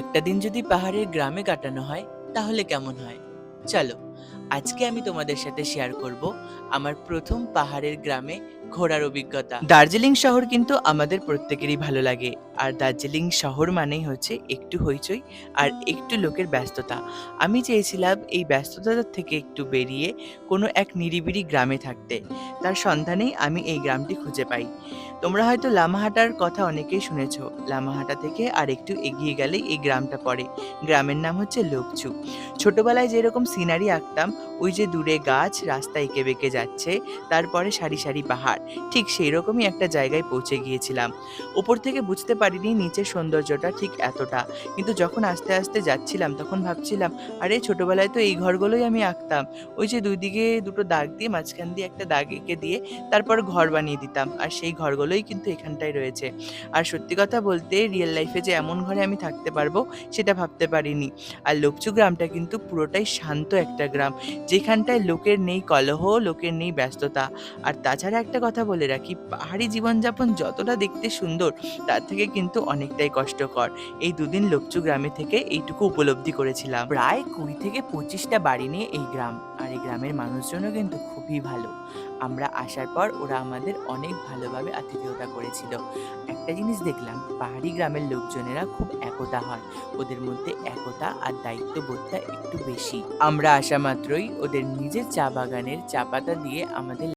একটা দিন যদি পাহাড়ের গ্রামে কাটানো হয় তাহলে কেমন হয়? চলো, আজকে আমি তোমাদের সাথে শেয়ার করব আমার প্রথম পাহাড়ের গ্রামে ঘোরার অভিজ্ঞতা। দার্জিলিং শহর কিন্তু আমাদের প্রত্যেকেরই ভালো লাগে। আর দার্জিলিং শহর মানেই হচ্ছে একটু হইচই আর একটু লোকের ব্যস্ততা। আমি চেয়েছিলাম এই ব্যস্ততা থেকে একটু বেরিয়ে কোনো এক নিরিবিলি গ্রামে থাকতে। তার সন্ধানেই আমি এই গ্রামটি খুঁজে পাই। তোমরা হয়তো লামাহাটার কথা অনেকেই শুনেছো। লামাহাটা থেকে আর একটু এগিয়ে গেলেই এই গ্রামটা পড়ে। গ্রামের নাম হচ্ছে লোকচু। ছোটবেলায় যেরকম সিনারি আঁকতাম, ওই যে দূরে গাছ রাস্তা এঁকে বেঁকে যাচ্ছে, তারপরে সারি সারি পাহাড়, ঠিক সেই রকমই একটা জায়গায় পৌঁছে গিয়েছিলাম। ওপর থেকে বুঝতে পারিনি নিচের সৌন্দর্যটা ঠিক এতটা, কিন্তু যখন আস্তে আস্তে যাচ্ছিলাম তখন ভাবছিলাম, আরে ছোটবেলায় তো এই ঘরগুলোই আমি আঁকতাম। ওই যে দুই দিকে দুটো দাগ দিয়ে মাঝখান দিয়ে একটা দাগ এঁকে দিয়ে তারপর ঘর বানিয়ে দিতাম, আর সেই ঘরগুলোই কিন্তু এখানটায় রয়েছে। আর সত্যি কথা বলতে রিয়েল লাইফে যে এমন ঘরে আমি থাকতে পারবো সেটা ভাবতে পারিনি। আর লোকচু গ্রামটা কিন্তু পুরোটাই শান্ত একটা গ্রাম, যেখানটায় লোকের নেই কলহ, লোকের নেই ব্যস্ততা। আর তাছাড়া একটা কথা বলে রাখি, পাহাড়ি জীবনযাপন যতটা দেখতে সুন্দর, তার থেকে কিন্তু অনেকটাই কষ্টকর। এই দুদিন লোকচু গ্রামে থেকে এইটুকু উপলব্ধি করেছিলাম। প্রায় 20 থেকে 25টা বাড়ি নিয়ে এই গ্রাম, আর এই গ্রামের মানুষজনও কিন্তু খুবই ভালো। আমরা আসার পর ওরা আমাদের অনেক ভালোভাবে আতিথেয়তা করেছিল। একটা জিনিস দেখলাম, পাহাড়ি গ্রামের লোকজনেরা খুব একতা হয়। ওদের মধ্যে একতা আর দায়িত্ববোধটা একটু বেশি। আমরা আসা মাত্রই ওদের নিজের চা বাগানের চা পাতা দিয়ে আমাদের